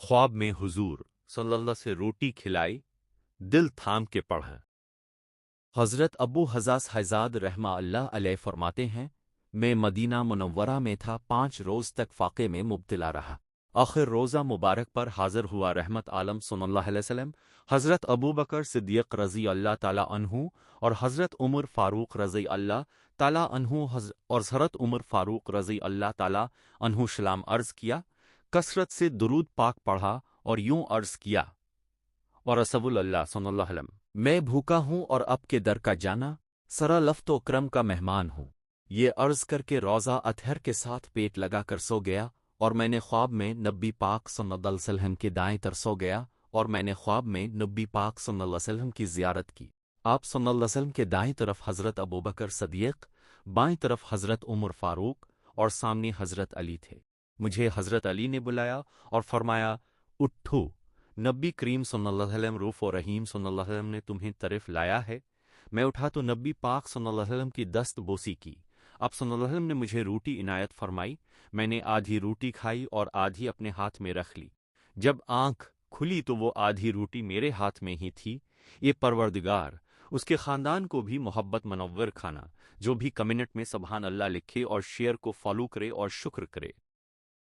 ख्वाब में हुजूर सल्लल्लाहु से रोटी खिलाई, दिल थाम के पढ़ा। हज़रत अबू हज़ास हज़ाद रहमा अल्लाह अलैह फरमाते हैं, मैं मदीना मुनव्वरा में था, 5 रोज़ तक फ़ाक़े में मुब्तला रहा। आखिर रोज़ा मुबारक पर हाज़िर हुआ रहमत आलम सल्लल्लाहु अलैहि वसल्लम, हज़रत अबू बकर सिद्दीक़ रज़ी अल्लाह ताला अन्हु और हज़रत उमर फ़ारूक रज़ी अल्लाह ताला अन्हु और हज़रत उमर फ़ारूक रज़ी अल्लाह ताला अन्हु सलाम अर्ज़ किया, कसरत से दुरूद पाक पढ़ा और यूं अर्ज़ किया, और रसूलुल्लाह सल्लल्लाहु अलैहि वसल्लम, मैं भूखा हूँ और अब के दर का जाना, सरा लफ्तो करम का मेहमान हूँ। ये अर्ज़ करके रोज़ा अतहर के साथ पेट लगाकर सो गया, और मैंने ख्वाब में नबी पाक सल्लल्लाहु अलैहि वसल्लम के दाएं तरफ सो गया, और मैंने ख्वाब में नबी पाक सल्लल्लाहु अलैहि वसल्लम की ज़ियारत की। आप सल्लल्लाहु अलैहि वसल्लम के दाएं तरफ हज़रत अबू बकर सदीक़, बाएं तरफ हज़रत उमर फ़ारूक और सामने हज़रत अली थे। मुझे हज़रत अली ने बुलाया और फरमाया, उठो, नबी करीम सल्लल्लाहु अलैहि वसल्लम रऊफ़ और रहीम सल्लल्लाहु अलैहि वसल्लम ने तुम्हें तरफ लाया है। मैं उठा तो नबी पाक सल्लल्लाहु अलैहि वसल्लम की दस्त बोसी की। अब सल्लल्लाहु अलैहि वसल्लम ने मुझे रोटी इनायत फरमाई। मैंने आधी रोटी खाई और आधी अपने हाथ में रख ली। जब आंख खुली तो वो आधी रोटी मेरे हाथ में ही थी। ये परवरदिगार, उसके ख़ानदान को भी मोहब्बत मनव्वर खाना, जो भी कमेंट में सुबहान अल्लाह लिखे और शेयर को फॉलो करे और शुक्र करे।